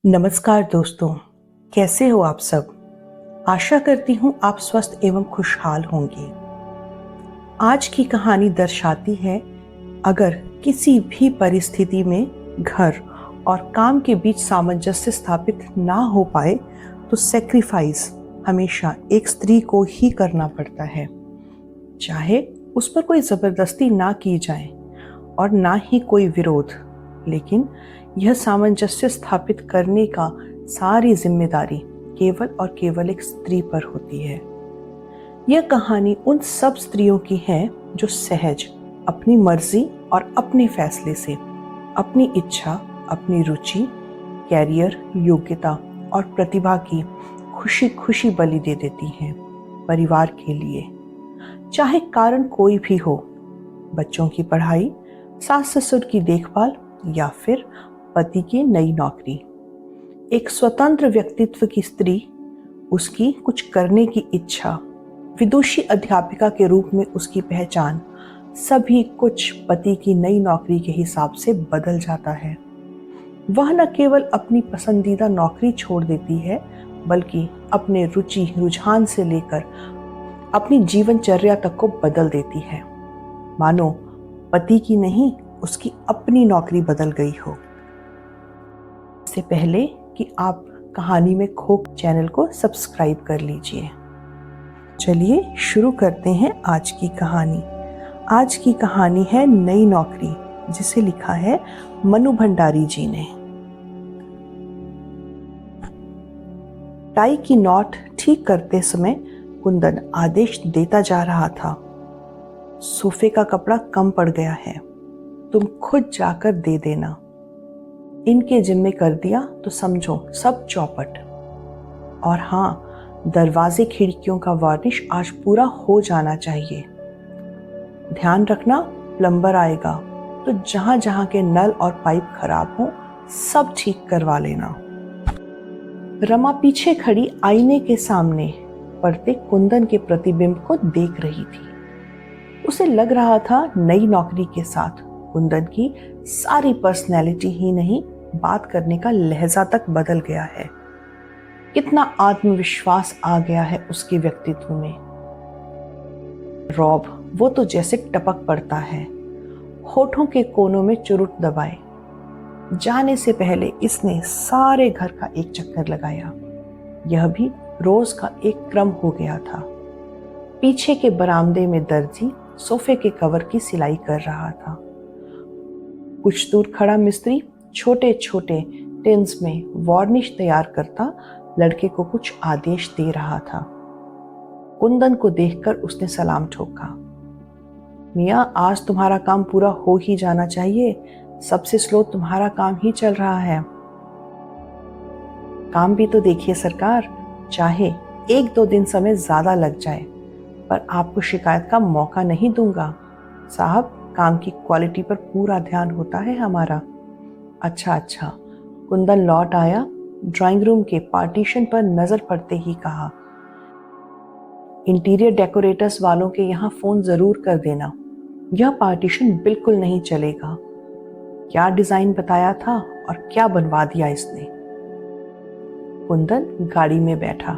नमस्कार दोस्तों, कैसे हो आप सब। आशा करती हूँ आप स्वस्थ एवं खुशहाल होंगे। आज की कहानी दर्शाती है, अगर किसी भी परिस्थिति में घर और काम के बीच सामंजस्य स्थापित ना हो पाए तो सेक्रीफाइस हमेशा एक स्त्री को ही करना पड़ता है। चाहे उस पर कोई जबरदस्ती ना की जाए और ना ही कोई विरोध, लेकिन यह सामंजस्य स्थापित करने का सारी जिम्मेदारी केवल और केवल एक स्त्री पर होती है। यह कहानी उन सब स्त्रियों की है जो सहज अपनी मर्जी और अपने फैसले से अपनी इच्छा, अपनी रुचि, कैरियर, योग्यता और प्रतिभा की खुशी खुशी बलि दे देती हैं परिवार के लिए, चाहे कारण कोई भी हो। बच्चों की पढ़ाई, सास ससुर की देखभाल या फिर पति की नई नौकरी। एक स्वतंत्र व्यक्तित्व की स्त्री, उसकी कुछ करने की इच्छा, विदुषी अध्यापिका के रूप में उसकी पहचान, सभी कुछ पति की नई नौकरी के हिसाब से बदल जाता है। वह न केवल अपनी पसंदीदा नौकरी छोड़ देती है, बल्कि अपने रुचि रुझान से लेकर अपनी जीवनचर्या तक को बदल देती है, मानो पति की नहीं, उसकी अपनी नौकरी बदल गई हो। इससे पहले कि आप कहानी में खो चैनल को सब्सक्राइब कर लीजिए। चलिए शुरू करते हैं आज की कहानी। आज की कहानी है नई नौकरी, जिसे लिखा है मनु भंडारी जी ने। टाई की नॉट ठीक करते समय कुंदन आदेश देता जा रहा था, सोफे का कपड़ा कम पड़ गया है, तुम खुद जाकर दे देना। इनके जिम्मे कर दिया तो समझो सब चौपट। और हाँ, दरवाजे खिड़कियों का वार्निश आज पूरा हो जाना चाहिए। ध्यान रखना, प्लम्बर आएगा तो जहां जहां के नल और पाइप खराब हो सब ठीक करवा लेना। रमा पीछे खड़ी आईने के सामने पड़ते कुंदन के प्रतिबिंब को देख रही थी। उसे लग रहा था नई नौकरी के साथ कुंदन की सारी पर्सनैलिटी ही नहीं, बात करने का लहजा तक बदल गया है। कितना आत्मविश्वास आ गया है उसके व्यक्तित्व में। रौब वो तो जैसे टपक पड़ता है, होठों के कोनों में चुरुट दबाए। जाने से पहले इसने सारे घर का एक चक्कर लगाया। यह भी रोज का एक क्रम हो गया था। पीछे के बरामदे में दर्जी सोफे के कवर की सिलाई कर रहा था। कुछ दूर खड़ा मिस्त्री छोटे छोटे टिन्स में वार्निश तैयार करता लड़के को कुछ आदेश दे रहा था। कुंदन को देखकर उसने सलाम ठोका। मियां, आज तुम्हारा काम पूरा हो ही जाना चाहिए, सबसे स्लो तुम्हारा काम ही चल रहा है। काम भी तो देखिए सरकार, चाहे 1-2 दिन समय ज्यादा लग जाए, पर आपको शिकायत का मौका नहीं दूंगा। साहब, काम की क्वालिटी पर पूरा ध्यान होता है हमारा। अच्छा। कुंदन लौट आया। ड्राइंग रूम के पार्टीशन पर नजर पड़ते ही कहा, इंटीरियर डेकोरेटर्स वालों के यहाँ फोन जरूर कर देना, यह पार्टीशन बिल्कुल नहीं चलेगा। क्या डिजाइन बताया था और क्या बनवा दिया इसने। कुंदन गाड़ी में बैठा।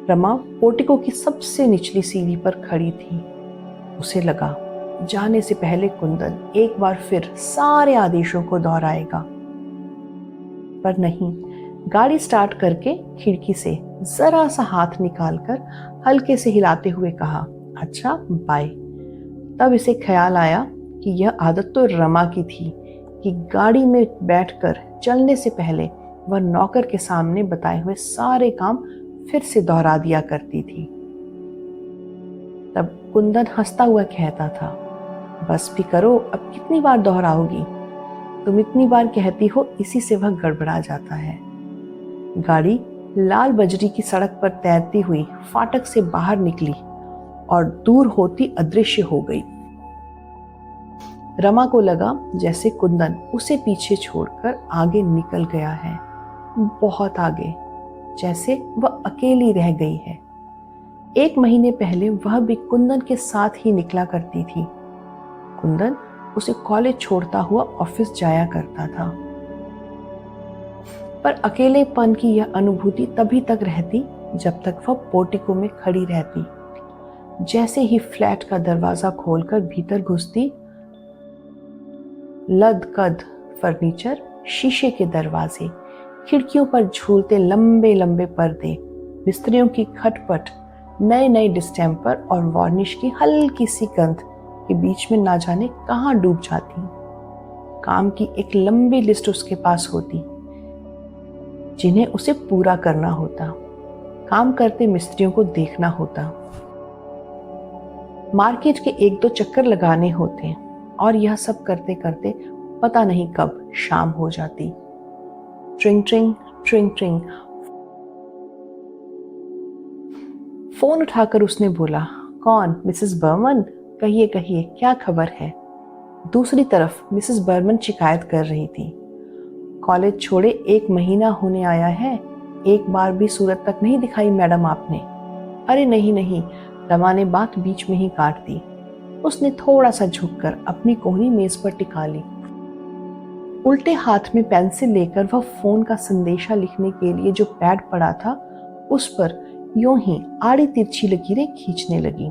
रमा पोर्टिको की सबसे निचली सीढ़ी पर खड़ी थी। उसे लगा जाने से पहले कुंदन एक बार फिर सारे आदेशों को दोहराएगा, पर नहीं। गाड़ी स्टार्ट करके खिड़की से जरा सा हाथ निकालकर हल्के से हिलाते हुए कहा, अच्छा बाय। तब इसे ख्याल आया कि यह आदत तो रमा की थी कि गाड़ी में बैठकर चलने से पहले वह नौकर के सामने बताए हुए सारे काम फिर से दोहरा दिया करती थी। तब कुंदन हंसता हुआ कहता था, बस भी करो, अब कितनी बार दोहराओगी। तुम इतनी बार कहती हो, इसी से वह गड़बड़ा जाता है। गाड़ी लाल बजरी की सड़क पर तैरती हुई फाटक से बाहर निकली और दूर होती अदृश्य हो गई। रमा को लगा जैसे कुंदन उसे पीछे छोड़कर आगे निकल गया है, बहुत आगे, जैसे वह अकेली रह गई है। 1 महीने पहले वह भी कुंदन के साथ ही निकला करती थी। कुंदन उसे कॉलेज छोड़ता हुआ ऑफिस जाया करता था। पर अकेलेपन की यह अनुभूति तभी तक रहती जब तक वह पोर्टिको में खड़ी रहती। जैसे ही फ्लैट का दरवाजा खोलकर भीतर घुसती, लद-कद फर्नीचर, शीशे के दरवाजे, खिड़कियों पर झूलते लंबे लंबे पर्दे, बिस्तरों की खटपट, नए नए डिस्टेम्पर और वार्निश की हल्की सी गंध के बीच में ना जाने कहाँ डूब जाती। काम की एक लंबी लिस्ट उसके पास होती जिन्हें उसे पूरा करना होता। काम करते मिस्त्रियों को देखना होता, मार्केट के एक दो चक्कर लगाने होते और यह सब करते करते पता नहीं कब शाम हो जाती। ट्रिंग ट्रिंग ट्रिंग ट्रिंग। फोन उठाकर उसने बोला, कौन? मिसेस बर्मन? कहिए कहिए, क्या खबर है? दूसरी तरफ मिसेस बर्मन शिकायत कर रही थी। कॉलेज छोड़े 1 महीना होने आया है, एक बार भी सूरत तक नहीं दिखाई मैडम आपने? अरे नहीं नहीं, रमा ने बात बीच में ही काट दी। उसने थोड़ा सा झुककर अपनी कोहनी मेज पर टिका ली। उल्टे हाथ में पेंसिल लेकर वह फोन का संदेशा लिखने के लिए जो पैड पड़ा था उस पर यूं ही आड़ी तिरछी लकीरें खींचने लगी।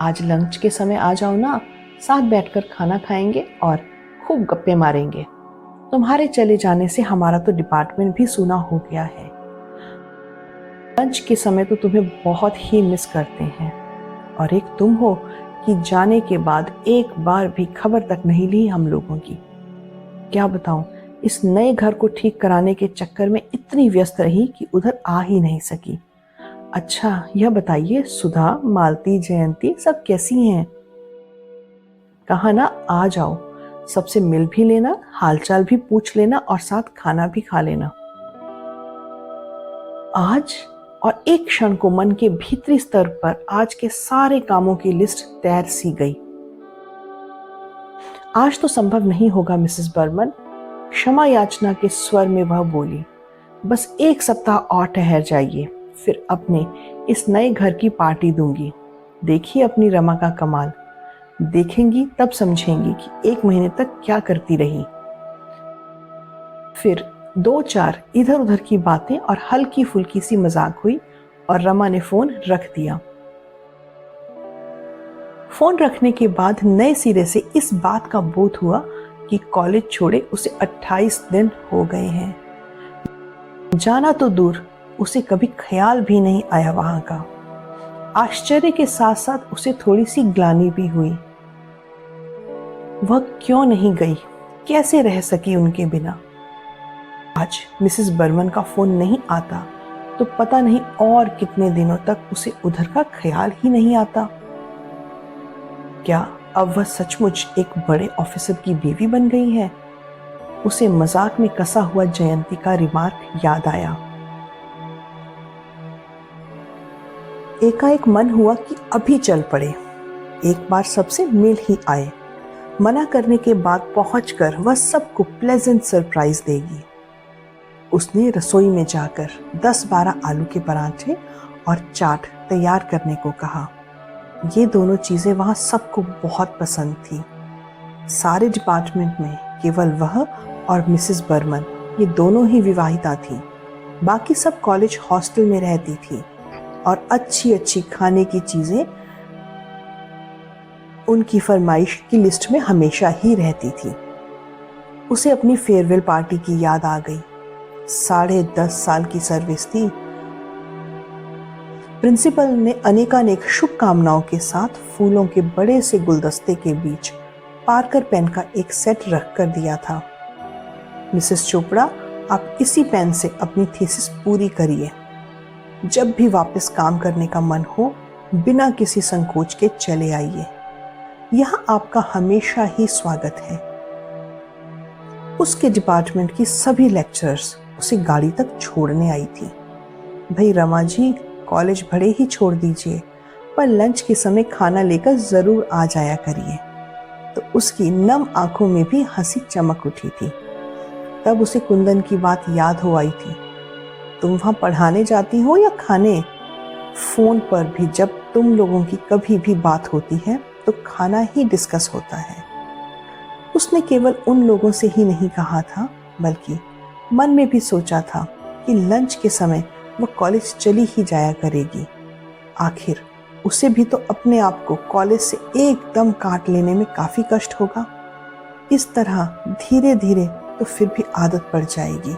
आज लंच के समय आ जाओ ना, साथ बैठकर खाना खाएंगे और खूब गप्पे मारेंगे। तुम्हारे चले जाने से हमारा तो डिपार्टमेंट भी सूना हो गया है। लंच के समय तो तुम्हें बहुत ही मिस करते हैं, और एक तुम हो कि जाने के बाद एक बार भी खबर तक नहीं ली हम लोगों की। क्या बताऊं, इस नए घर को ठीक कराने के चक्कर में इतनी व्यस्त रही कि उधर आ ही नहीं सकी। अच्छा यह बताइए, सुधा, मालती, जयंती सब कैसी हैं? कहा ना आ जाओ, सबसे मिल भी लेना, हालचाल भी पूछ लेना और साथ खाना भी खा लेना। आज और एक क्षण को मन के भीतरी स्तर पर आज के सारे कामों की लिस्ट तैर सी गई। आज तो संभव नहीं होगा मिसेस बर्मन, क्षमा याचना के स्वर में वह बोली। बस 1 सप्ताह और ठहर जाइए, फिर अपने इस नए घर की पार्टी दूंगी। देखिए अपनी रमा का कमाल। देखेंगी तब समझेंगी कि 1 महीने तक क्या करती रही। फिर 2-4 इधर उधर की बातें और हल्की फुल्की सी मजाक हुई और रमा ने फोन रख दिया। फोन रखने के बाद नए सिरे से इस बात का बोध हुआ कि कॉलेज छोड़े उसे 28 दिन हो गए हैं। जाना तो दूर, उसे कभी ख्याल भी नहीं आया वहां का। आश्चर्य के साथ साथ उसे थोड़ी सी ग्लानि भी हुई। वह क्यों नहीं गई, कैसे रह सकी उनके बिना। आज मिसेस बर्मन का फोन नहीं आता तो पता नहीं और कितने दिनों तक उसे उधर का ख्याल ही नहीं आता। क्या अब वह सचमुच एक बड़े ऑफिसर की बीवी बन गई है? उसे मजाक में कसा हुआ जयंती का रिमार्क याद आया। एकाएक मन हुआ कि अभी चल पड़े, एक बार सबसे मिल ही आए। मना करने के बाद पहुंचकर वह सबको प्लेजेंट सरप्राइज देगी। उसने रसोई में जाकर 10-12 आलू के पराठे और चाट तैयार करने को कहा। ये दोनों चीजें वहां सबको बहुत पसंद थी। सारे डिपार्टमेंट में केवल वह और मिसेस बर्मन, ये दोनों ही विवाहिता थी। बाकी सब कॉलेज हॉस्टल में रहती थी और अच्छी अच्छी खाने की चीजें उनकी फरमाइश की लिस्ट में हमेशा ही रहती थी। उसे अपनी फेयरवेल पार्टी की याद आ गई। 10.5 साल की सर्विस थी। प्रिंसिपल ने अनेकानेक शुभकामनाओं के साथ फूलों के बड़े से गुलदस्ते के बीच पार्कर पेन का एक सेट रख कर दिया था। मिसेस चोपड़ा, आप इसी पेन से अपनी थीसिस पूरी करिए। जब भी वापस काम करने का मन हो, बिना किसी संकोच के चले आइए। यहाँ आपका हमेशा ही स्वागत है। उसके डिपार्टमेंट की सभी लेक्चरर्स उसे गाड़ी तक छोड़ने आई थी। भाई रमा जी, कॉलेज भले ही छोड़ दीजिए, पर लंच के समय खाना लेकर जरूर आ जाया करिए। तो उसकी नम आंखों में भी हंसी चमक उठी थी। तब उसे कुंदन की बात याद हो आई थी। तुम वहां पढ़ाने जाती हो या खाने? फोन पर भी जब तुम लोगों की कभी भी बात होती है तो खाना ही डिस्कस होता है। उसने केवल उन लोगों से ही नहीं कहा था, बल्कि मन में भी सोचा था कि लंच के समय वह कॉलेज चली ही जाया करेगी। आखिर उसे भी तो अपने आप को कॉलेज से एकदम काट लेने में काफी कष्ट होगा। इस तरह धीरे धीरे तो फिर भी आदत पड़ जाएगी।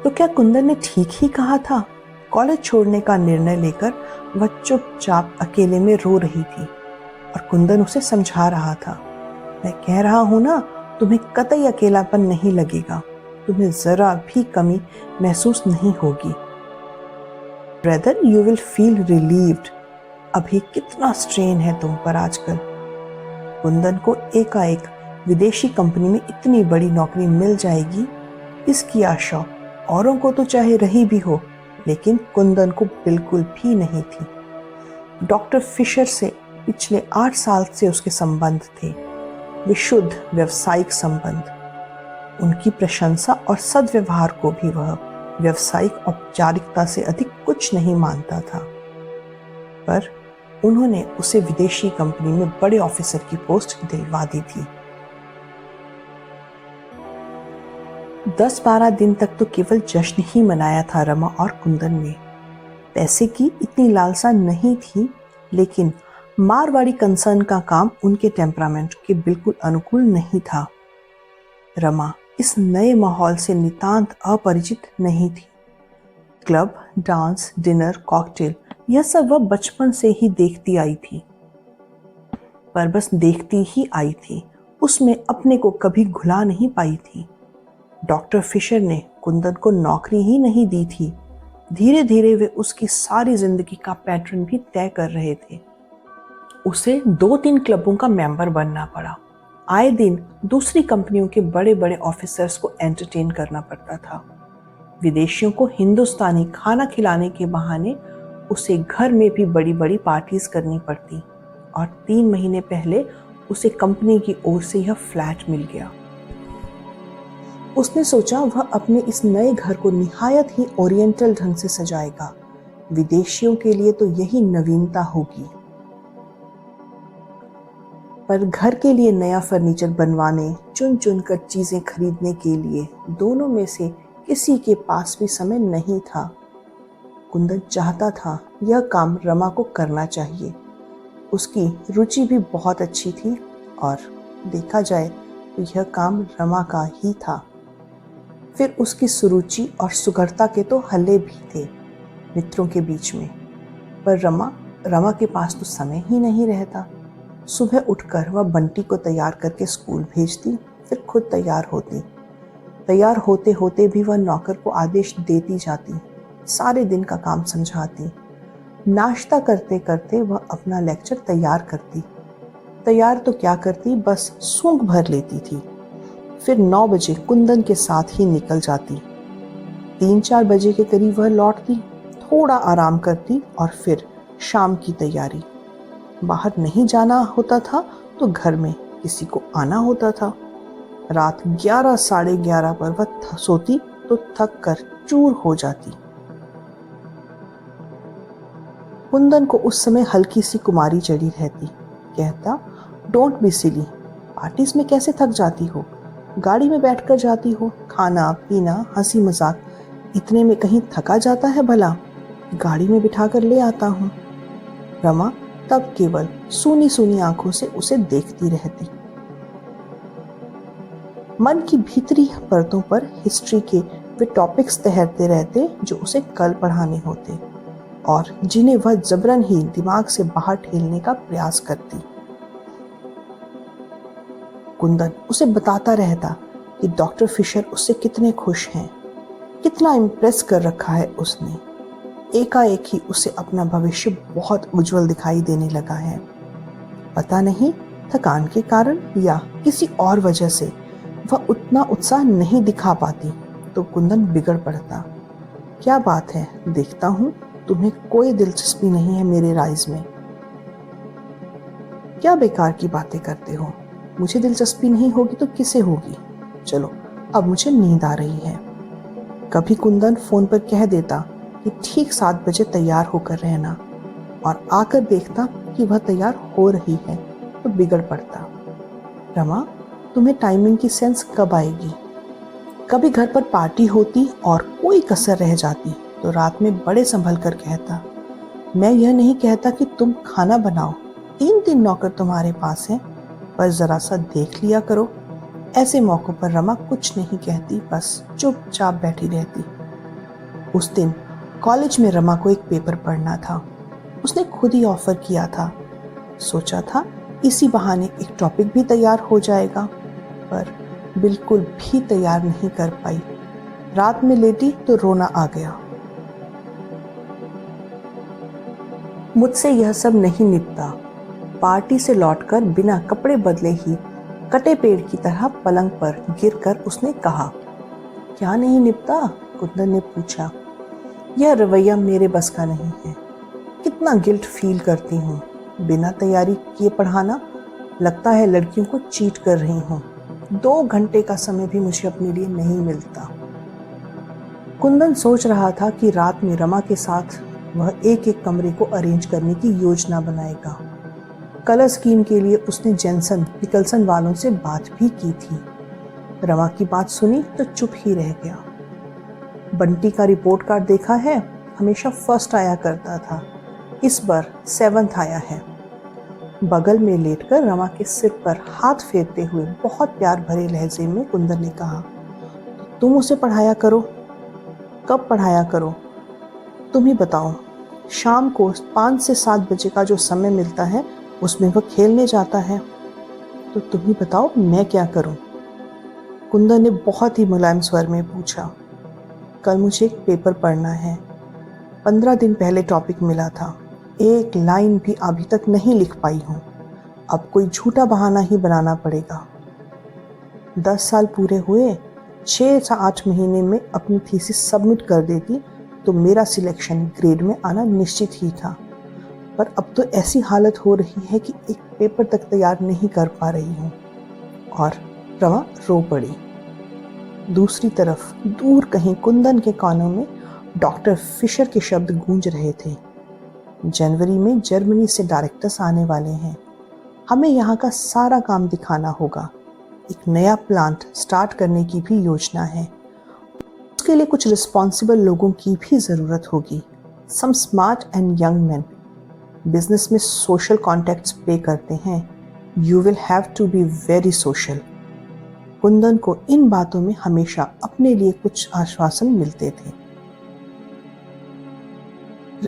तो क्या कुंदन ने ठीक ही कहा था? कॉलेज छोड़ने का निर्णय लेकर वह चुपचाप अकेले में रो रही थी और कुंदन उसे समझा रहा था, मैं कह रहा हूं ना, तुम्हें कतई अकेलापन नहीं लगेगा, तुम्हें जरा भी कमी महसूस नहीं होगी। Brother, you will feel relieved. अभी कितना स्ट्रेन है तुम पर आजकल। कुंदन को एकाएक विदेशी कंपनी में इतनी बड़ी नौकरी मिल जाएगी, इसकी आशा औरों को तो चाहे रही भी हो, लेकिन कुंदन को बिल्कुल भी नहीं थी। डॉक्टर फिशर से पिछले 8 साल से उसके संबंध थे, विशुद्ध व्यावसायिक संबंध। उनकी प्रशंसा और सद्व्यवहार को भी वह व्यावसायिक औपचारिकता से अधिक कुछ नहीं मानता था। पर उन्होंने उसे विदेशी कंपनी में बड़े ऑफिसर की पोस्ट दिलवा दी थी। 10-12 दिन तक तो केवल जश्न ही मनाया था रमा और कुंदन ने। पैसे की इतनी लालसा नहीं थी, लेकिन मारवाड़ी कंसर्न का काम उनके टेम्परामेंट के बिल्कुल अनुकूल नहीं था। रमा इस नए माहौल से नितांत अपरिचित नहीं थी। क्लब, डांस, डिनर, कॉकटेल, यह सब वह बचपन से ही देखती आई थी। पर बस देखती ही आई थी, उसमें अपने को कभी घुला नहीं पाई थी। डॉक्टर फिशर ने कुंदन को नौकरी ही नहीं दी थी। धीरे धीरे वे उसकी सारी जिंदगी का पैटर्न भी तय कर रहे थे। उसे 2-3 क्लबों का मेंबर बनना पड़ा। आए दिन दूसरी कंपनियों के बड़े बड़े ऑफिसर्स को एंटरटेन करना पड़ता था। विदेशियों को हिंदुस्तानी खाना खिलाने के बहाने उसे घर में भी बड़ी बड़ी पार्टीज करनी पड़ती और 3 महीने पहले उसे कंपनी की ओर से यह फ्लैट मिल गया। उसने सोचा वह अपने इस नए घर को निहायत ही ओरिएंटल ढंग से सजाएगा। विदेशियों के लिए तो यही नवीनता होगी। पर घर के लिए नया फर्नीचर बनवाने, चुन चुन कर चीजें खरीदने के लिए दोनों में से किसी के पास भी समय नहीं था। कुंदन चाहता था यह काम रमा को करना चाहिए। उसकी रुचि भी बहुत अच्छी थी और देखा जाए तो यह काम रमा का ही था। फिर उसकी सुरुचि और सुगढ़ता के तो हल्ले भी थे मित्रों के बीच में। पर रमा के पास तो समय ही नहीं रहता। सुबह उठकर वह बंटी को तैयार करके स्कूल भेजती, फिर खुद तैयार होती। तैयार होते होते भी वह नौकर को आदेश देती जाती, सारे दिन का काम समझाती। नाश्ता करते करते वह अपना लेक्चर तैयार करती। तैयार तो क्या करती, बस सूंघ भर लेती थी। फिर 9 बजे कुंदन के साथ ही निकल जाती। 3-4 बजे के करीब वह लौटती, थोड़ा आराम करती और फिर शाम की तैयारी। बाहर नहीं जाना होता था तो घर में किसी को आना होता था। रात 11 साढ़े 11 पर वह सोती तो थक कर चूर हो जाती। कुंदन को उस समय हल्की सी कुमारी चढ़ी रहती। कहता, डोंट बी सिली, पार्टीज में कैसे थक जाती हो, गाड़ी में बैठकर जाती हो, खाना पीना हंसी मजाक, इतने में कहीं थका जाता है भला, गाड़ी में बिठाकर ले आता हूँ। रमा तब केवल सूनी सूनी आंखों से उसे देखती रहती। मन की भीतरी परतों पर हिस्ट्री के वे टॉपिक्स तैरते रहते जो उसे कल पढ़ाने होते और जिन्हें वह जबरन ही दिमाग से बाहर ठेलने का प्रयास करती। कुंदन उसे बताता रहता कि डॉक्टर फिशर उससे कितने खुश हैं, कितना इम्प्रेस कर रखा है उसने। एकाएक ही उसे अपना भविष्य बहुत उज्जवल दिखाई देने लगा है। पता नहीं थकान के कारण या किसी और वजह से वह उतना उत्साह नहीं दिखा पाती तो कुंदन बिगड़ पड़ता। क्या बात है, देखता हूँ तुम्हें कोई दिलचस्पी नहीं है मेरे राइज में। क्या बेकार की बातें करते हो, मुझे दिलचस्पी नहीं होगी तो किसे होगी। चलो अब मुझे नींद आ रही है। कभी कुंदन फोन पर कह देता कि ठीक 7 बजे तैयार होकर रहना और आकर देखता कि वह तैयार हो रही है तो बिगड़ पड़ता। रमा, तुम्हें टाइमिंग की सेंस कब आएगी? कभी घर पर पार्टी होती और कोई कसर रह जाती तो रात में बड़े संभल कर कहता, मैं यह नहीं कहता कि तुम खाना बनाओ, 3 नौकर तुम्हारे पास हैं, पर जरा सा देख लिया करो। ऐसे मौकों पर रमा कुछ नहीं कहती, बस चुपचाप बैठी रहती। उस दिन कॉलेज में रमा को एक पेपर पढ़ना था। उसने खुद ही ऑफर किया था। सोचा था इसी बहाने एक टॉपिक भी तैयार हो जाएगा, पर बिल्कुल भी तैयार नहीं कर पाई। रात में लेटी तो रोना आ गया। मुझसे यह सब नहीं निपटा। पार्टी से लौटकर बिना कपड़े बदले ही कटे पेड़ की तरह पलंग पर गिरकर उसने कहा, क्या नहीं निपटा? कुंदन ने पूछा। यह रवैया मेरे बस का नहीं है। कितना गिल्ट फील करती हूँ। बिना तैयारी किए पढ़ाना, लगता है लड़कियों को चीट कर रही हूँ। 2 घंटे का समय भी मुझे अपने लिए नहीं मिलता। कुंदन सोच रहा था कि रात में रमा के साथ वह एक एक कमरे को अरेंज करने की योजना बनाएगा। कलर स्कीम के लिए उसने जेनसन निकलसन वालों से बात भी की थी। रमा की बात सुनी तो चुप ही रह गया। बंटी का रिपोर्ट कार्ड देखा है? हमेशा फर्स्ट आया करता था, इस बार 7th आया है। बगल में लेटकर रमा के सिर पर हाथ फेरते हुए बहुत प्यार भरे लहजे में कुंदन ने कहा, तुम उसे पढ़ाया करो। कब पढ़ाया करो? तुम ही बताओ। शाम को 5 से 7 बजे का जो समय मिलता है उसमें वह खेलने जाता है। तो तुम ही बताओ मैं क्या करूं? कुंदन ने बहुत ही मुलायम स्वर में पूछा। कल मुझे एक पेपर पढ़ना है। 15 दिन पहले टॉपिक मिला था, एक लाइन भी अभी तक नहीं लिख पाई हूँ। अब कोई झूठा बहाना ही बनाना पड़ेगा। 10 साल पूरे हुए, 6 से 8 महीने में अपनी थीसिस सबमिट कर देती तो मेरा सिलेक्शन ग्रेड में आना निश्चित ही था। पर अब तो ऐसी हालत हो रही है कि एक पेपर तक तैयार नहीं कर पा रही हूँ। और रमा रो पड़ी। दूसरी तरफ दूर कहीं कुंदन के कानों में डॉक्टर फिशर के शब्द गूंज रहे थे। जनवरी में जर्मनी से डायरेक्टर्स आने वाले हैं। हमें यहाँ का सारा काम दिखाना होगा। एक नया प्लांट स्टार्ट करने की भी योजना है। उसके लिए कुछ रिस्पॉन्सिबल लोगों की भी ज़रूरत होगी। Some smart and young man. Business में सोशल कॉन्टैक्ट्स पे करते हैं। You will have to be very social. Kundan को इन बातों में हमेशा अपने लिए कुछ आश्वासन मिलते थे।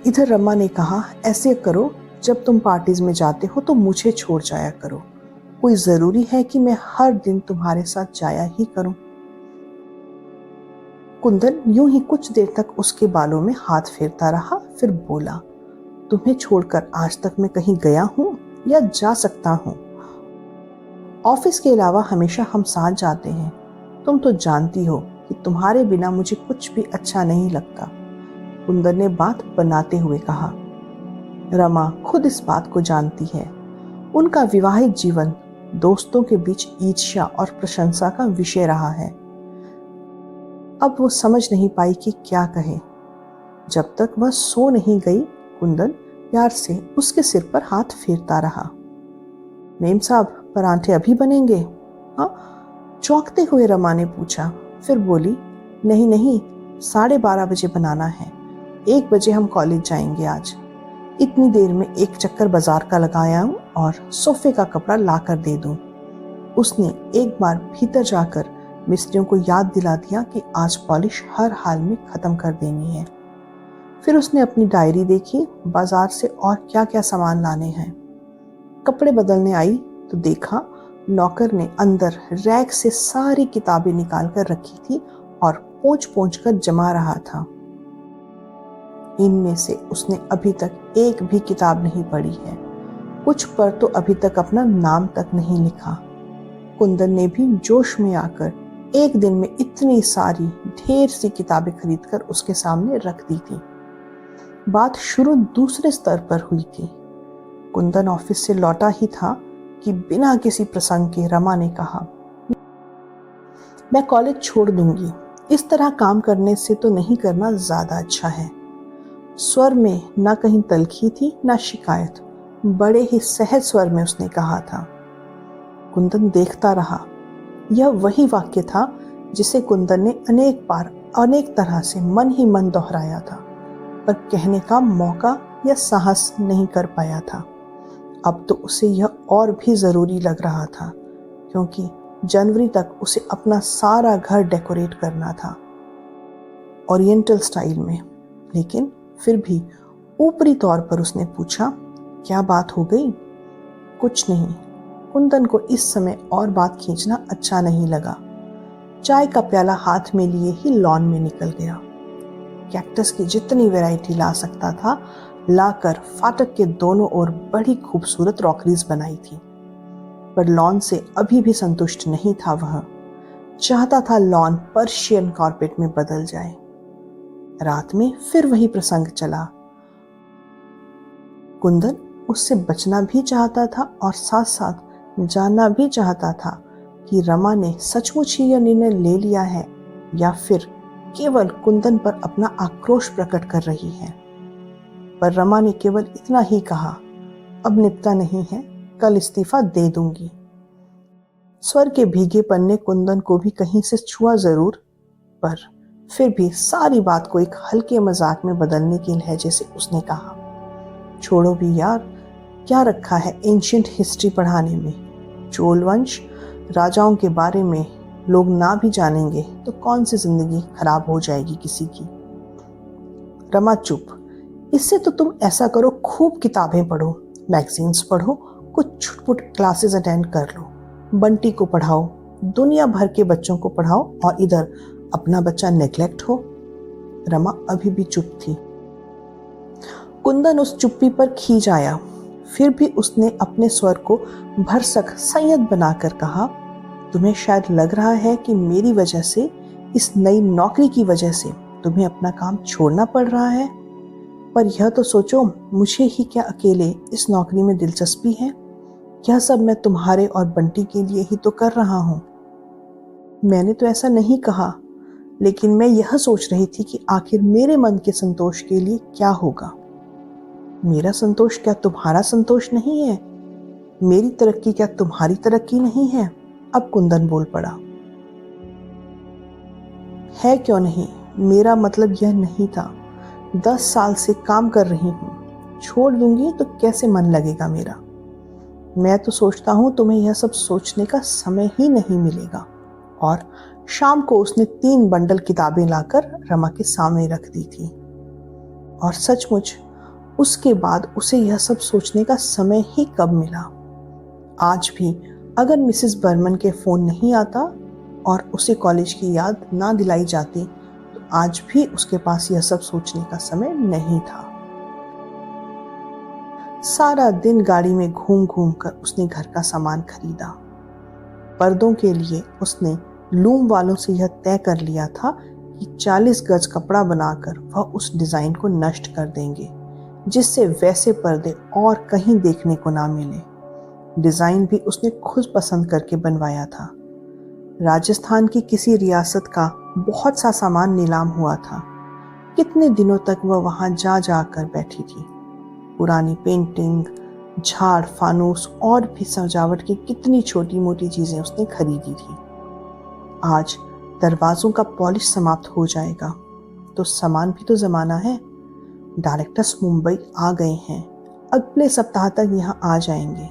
इधर रमा ने कहा, ऐसे करो, जब तुम पार्टीज में जाते हो तो मुझे छोड़ जाया करो। कोई जरूरी है कि मैं हर दिन तुम्हारे साथ जाया ही करूं? कुंदन यूं ही कुछ देर तक उसके बालों में हाथ फेरता रहा, फिर बोला, तुम्हें छोड़कर आज तक मैं कहीं गया हूं या जा सकता हूं? ऑफिस के अलावा हमेशा हम साथ जाते हैं। तुम तो जानती हो कि तुम्हारे बिना मुझे कुछ भी अच्छा नहीं लगता। कुंदन ने बात बनाते हुए कहा। रमा खुद इस बात को जानती है। उनका विवाहित जीवन दोस्तों के बीच ईर्ष्या और प्रशंसा का विषय रहा है। अब वो समझ नहीं पाई कि क्या कहे। जब तक वह सो नहीं गई, कुंदन प्यार से उसके सिर पर हाथ फेरता रहा। मेम साहब, परांठे अभी बनेंगे? हाँ, चौंकते हुए रमा ने पूछा। फिर बोली, नहीं नहीं, 12:30 बजे बनाना है। 1 बजे हम कॉलेज जाएंगे आज। इतनी देर में एक चक्कर बाजार का लगाया हूँ और सोफे का कपड़ा ला कर दे दूँ। उसने एक बार भीतर जाकर मिस्त्रियों को याद दिला दिया कि आज पॉलिश हर हाल में ख़त्म कर देनी है। फिर उसने अपनी डायरी देखी, बाजार से और क्या क्या सामान लाने हैं। कपड़े बदलने आई तो देखा नौकर ने अंदर रैक से सारी किताबें निकाल कर रखी थी और पोंछ पोंछ कर जमा रहा था। इनमें से उसने अभी तक एक भी किताब नहीं पढ़ी है। कुछ पर तो अभी तक अपना नाम तक नहीं लिखा। कुंदन ने भी जोश में आकर एक दिन में इतनी सारी ढेर सी किताबें खरीदकर उसके सामने रख दी थी। बात शुरू दूसरे स्तर पर हुई थी। कुंदन ऑफिस से लौटा ही था कि बिना किसी प्रसंग के रमा ने कहा, मैं कॉलेज छोड़ दूंगी। इस तरह काम करने से तो नहीं करना ज्यादा अच्छा है। स्वर में ना कहीं तलखी थी ना शिकायत, बड़े ही सहज स्वर में उसने कहा था। कुंदन देखता रहा। यह वही वाक्य था जिसे कुंदन ने अनेक बार अनेक तरह से मन ही मन दोहराया था, पर कहने का मौका या साहस नहीं कर पाया था। अब तो उसे यह और भी ज़रूरी लग रहा था, क्योंकि जनवरी तक उसे अपना सारा घर डेकोरेट करना था ओरिएंटल स्टाइल में। लेकिन फिर भी ऊपरी तौर पर उसने पूछा, क्या बात हो गई? कुछ नहीं। कुंदन को इस समय और बात खींचना अच्छा नहीं लगा। चाय का प्याला हाथ में लिए ही लॉन में निकल गया। कैक्टस की जितनी वैरायटी ला सकता था लाकर फाटक के दोनों ओर बड़ी खूबसूरत रॉकरीज बनाई थी। पर लॉन से अभी भी संतुष्ट नहीं था। वह चाहता था लॉन पर्शियन कारपेट में बदल जाए। रात में फिर वही प्रसंग चला। कुंदन उससे बचना भी चाहता था और साथ साथ जानना भी चाहता था कि रमा ने सचमुच ही यह निर्णय ले लिया है या फिर केवल कुंदन पर अपना आक्रोश प्रकट कर रही है। पर रमा ने केवल इतना ही कहा, अब निपटा नहीं है, कल इस्तीफा दे दूंगी। स्वर के भीगेपन ने कुंदन को भी कहीं से छुआ जरूर, पर फिर भी सारी बात को एक हल्के मजाक में बदलने के लहजे से उसने कहा, छोड़ो भी यार, क्या रखा है एंशियंट हिस्ट्री पढ़ाने में। चोल वंश राजाओं के बारे में लोग ना भी जानेंगे तो कौन सी जिंदगी खराब हो जाएगी किसी की। रमा चुप। इससे तो तुम ऐसा करो, खूब किताबें पढ़ो, मैगजीन्स पढ़ो, कुछ छुटपुट क्लासेस अटेंड कर लो, बंटी को पढ़ाओ, दुनिया भर के बच्चों को पढ़ाओ और इधर अपना बच्चा नेग्लेक्ट हो। रमा अभी भी चुप थी। कुंदन उस चुप्पी पर खींच आया। फिर भी उसने अपने स्वर को भरसक संयत बनाकर कहा, तुम्हें शायद लग रहा है कि मेरी वजह से, इस नई नौकरी की वजह से तुम्हें अपना काम छोड़ना पड़ रहा है, पर यह तो सोचो, मुझे ही क्या अकेले इस नौकरी में दिलचस्पी है? यह सब मैं तुम्हारे और बंटी के लिए ही तो कर रहा हूँ। मैंने तो ऐसा नहीं कहा, लेकिन मैं यह सोच रही थी कि आखिर मेरे मन के संतोष के लिए क्या होगा। मेरा संतोष क्या तुम्हारा संतोष नहीं है? मेरी तरक्की क्या तुम्हारी तरक्की नहीं है? अब कुंदन बोल पड़ा। है क्यों नहीं, मेरा मतलब यह नहीं था। 10 साल से काम कर रही हूँ, छोड़ दूंगी तो कैसे मन लगेगा मेरा? मैं तो सोचता हूँ तुम्हें यह सब सोचने का समय ही नहीं मिलेगा। और शाम को उसने 3 बंडल किताबें लाकर रमा के सामने रख दी थी। और सचमुच उसके बाद उसे यह सब सोचने का समय ही कब मिला। आज भी अगर मिसेस बर्मन के फोन नहीं आता और उसे कॉलेज की याद ना दिलाई जाती तो आज भी उसके पास यह सब सोचने का समय नहीं था। सारा दिन गाड़ी में घूम घूम कर उसने घर का सामान खरीदा। पर्दों के लिए उसने लूम वालों से यह तय कर लिया था कि 40 गज कपड़ा बनाकर वह उस डिजाइन को नष्ट कर देंगे, जिससे वैसे पर्दे और कहीं देखने को ना मिले। डिजाइन भी उसने खुद पसंद करके बनवाया था। राजस्थान की किसी रियासत का बहुत सा सामान नीलाम हुआ था। कितने दिनों तक वह वहां जा जा कर बैठी थी। पुरानी पेंटिंग, झाड़, फानूस और भी सजावट की कितनी छोटी मोटी चीजें उसने खरीदी थी। आज दरवाजों का पॉलिश समाप्त हो जाएगा तो सामान भी तो जमाना है। डायरेक्टर्स मुंबई आ गए हैं, अगले सप्ताह तक यहाँ आ जाएंगे।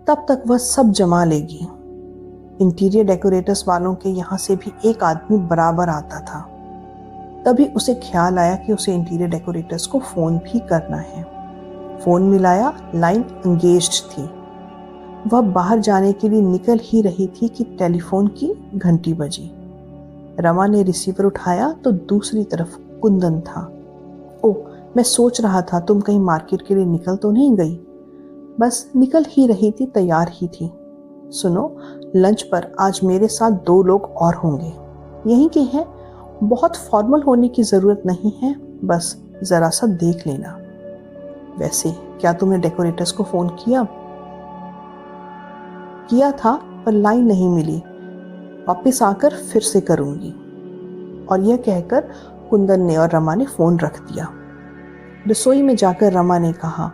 तब तक वह सब जमा लेगी। इंटीरियर डेकोरेटर्स वालों के यहाँ से भी एक आदमी बराबर आता था। तभी उसे ख्याल आया कि उसे इंटीरियर डेकोरेटर्स को फोन भी करना है। फोन मिलाया, लाइन एंगेज्ड थी। वह बाहर जाने के लिए निकल ही रही थी कि टेलीफोन की घंटी बजी। रमा ने रिसीवर उठाया तो दूसरी तरफ कुंदन था। ओह, मैं सोच रहा था तुम कहीं मार्केट के लिए निकल तो नहीं गई? बस निकल ही रही थी, तैयार ही थी। सुनो, लंच पर आज मेरे साथ 2 लोग और होंगे, यहीं के हैं। बहुत फॉर्मल होने की जरूरत नहीं है, बस जरा सा देख लेना। वैसे क्या तुमने डेकोरेटर्स को फोन किया? किया था, पर लाइन नहीं मिली। वापस आकर फिर से करूंगी। और यह कहकर कुंदन ने और रमा ने फोन रख दिया। रसोई में जाकर रमा ने कहा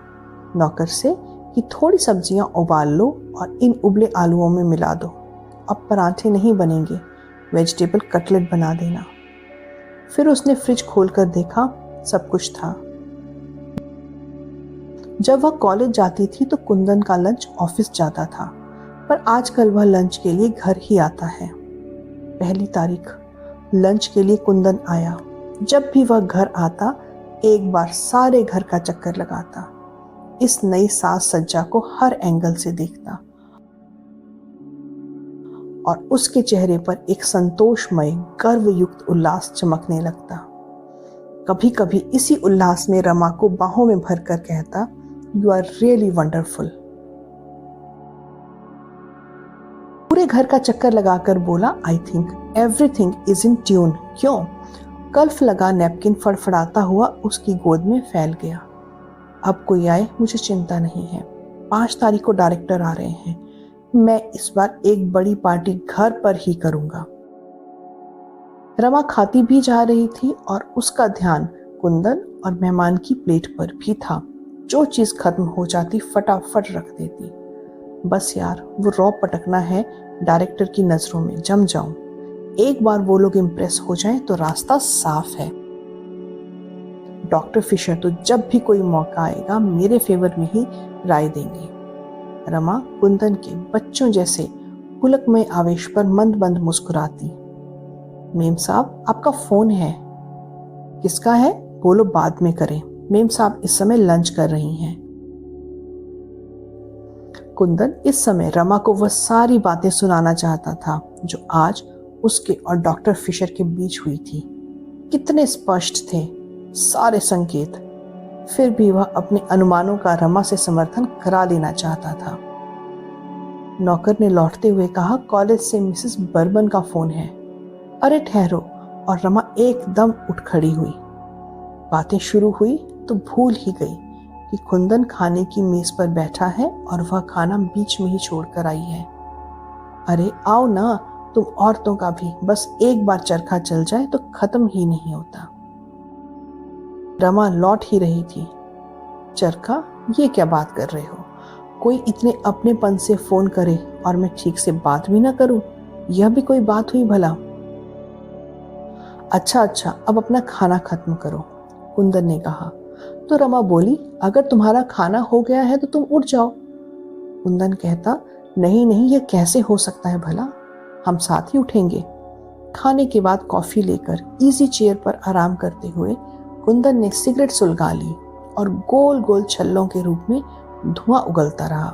नौकर से कि थोड़ी सब्जियां उबाल लो और इन उबले आलूओं में मिला दो। अब पराठे नहीं बनेंगे, वेजिटेबल कटलेट बना देना। फिर उसने फ्रिज खोलकर देखा, सब कुछ था। जब वह कॉलेज जाती थी तो कुंदन का लंच ऑफिस जाता था, पर आजकल वह लंच के लिए घर ही आता है। 1 तारीख लंच के लिए कुंदन आया। जब भी वह घर आता एक बार सारे घर का चक्कर लगाता, इस नई साज सज्जा को हर एंगल से देखता और उसके चेहरे पर एक संतोषमय गर्वयुक्त उल्लास चमकने लगता। कभी कभी इसी उल्लास में रमा को बाहों में भरकर कहता, यू आर रियली वंडरफुल। पूरे घर का चक्कर लगाकर बोला, I think everything is in tune. क्यों? कल्फ लगा नैपकिन फड़फड़ाता हुआ उसकी गोद में फैल गया। अब कोई आए मुझे चिंता नहीं है। 5 तारीख को डायरेक्टर आ रहे हैं। मैं इस बार एक बड़ी पार्टी घर पर ही करूंगा। रमा खाती भी जा रही थी और उसका ध्यान कुंदन और मेहमान की प्लेट पर भी था। जो चीज खत्म हो जाती फटाफट रख देती। बस यार, वो रॉब पटकना है डायरेक्टर की नजरों में, जम जाऊं। एक बार वो लोग इम्प्रेस हो जाएं तो रास्ता साफ है। डॉक्टर फिशर तो जब भी कोई मौका आएगा मेरे फेवर में ही राय देंगे। रमा कुंदन के बच्चों जैसे पुलकमय आवेश पर मंद मंद मुस्कुराती। मेम साहब, आपका फोन है। किसका है? बोलो बाद में करें। मेम साहब इस समय लंच कर रही हैं। कुंदन इस समय रमा को वह सारी बातें सुनाना चाहता था जो आज उसके और डॉक्टर फिशर के बीच हुई थी। कितने स्पष्ट थे सारे संकेत। फिर भी वह अपने अनुमानों का रमा से समर्थन करा लेना चाहता था। नौकर ने लौटते हुए कहा, कॉलेज से मिसेस बर्बन का फोन है। अरे ठहरो। और रमा एकदम उठ खड़ी हुई। बातें शुरू हुई तो भूल ही गई कि कुंदन खाने की मेज पर बैठा है और वह खाना बीच में ही छोड़कर आई है। अरे आओ ना, तुम औरतों का भी बस एक बार चरखा चल जाए तो खत्म ही नहीं होता। रमा लौट ही रही थी। चरखा? ये क्या बात कर रहे हो? कोई इतने अपनेपन से फोन करे और मैं ठीक से बात भी ना करूं, यह भी कोई बात हुई भला? अच्छा, अब अपना खाना खत्म करो, कुंदन ने कहा। तो रमा बोली, अगर तुम्हारा खाना हो गया है तो तुम उठ जाओ। कुंदन कहता, नहीं, यह कैसे हो सकता है भला? हम साथ ही उठेंगे। खाने के बाद कॉफी लेकर इजी चेयर पर आराम करते हुए कुंदन ने सिगरेट सुलगा ली और गोल गोल छल्लों के रूप में धुआं उगलता रहा।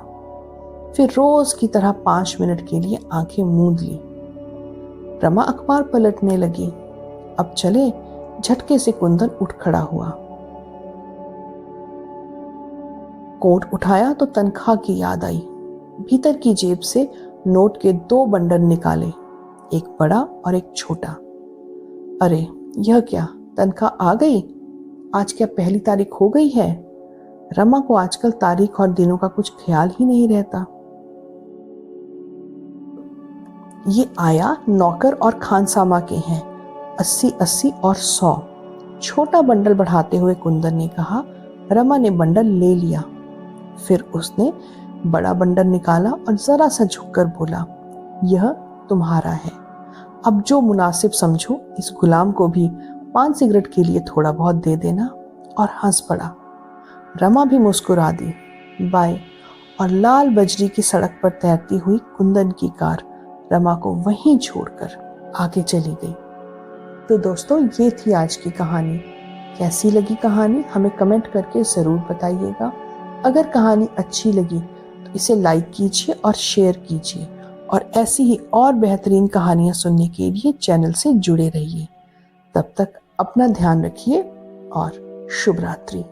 फिर रोज की तरह 5 मिनट के लिए आंखें मूंद ली। रमा अखबार पलटने लगी। अब चले? झटके से कुंदन उठ खड़ा हुआ। कोट उठाया तो तनख्वाह की याद आई। भीतर की जेब से नोट के 2 बंडल निकाले, एक बड़ा और एक छोटा। अरे यह क्या, तनख्वाह आ गई? आज क्या 1 तारीख हो गई है? रमा को आजकल तारीख और दिनों का कुछ ख्याल ही नहीं रहता। ये आया नौकर और खानसामा के हैं, 80 और 100। छोटा बंडल बढ़ाते हुए कुंदन ने कहा। रमा ने बंडल ले लिया। फिर उसने बड़ा बंडल निकाला और जरा सा झुककर बोला, यह तुम्हारा है। अब जो मुनासिब समझो इस गुलाम को भी 5 सिगरेट के लिए थोड़ा बहुत दे देना। और हंस पड़ा। रमा भी मुस्कुरा दी। बाय। और लाल बजरी की सड़क पर तैरती हुई कुंदन की कार रमा को वहीं छोड़कर आगे चली गई। तो दोस्तों, ये थी आज की कहानी। कैसी लगी कहानी हमें कमेंट करके ज़रूर बताइएगा। अगर कहानी अच्छी लगी तो इसे लाइक कीजिए और शेयर कीजिए, और ऐसी ही और बेहतरीन कहानियाँ सुनने के लिए चैनल से जुड़े रहिए। तब तक अपना ध्यान रखिए और शुभ रात्रि।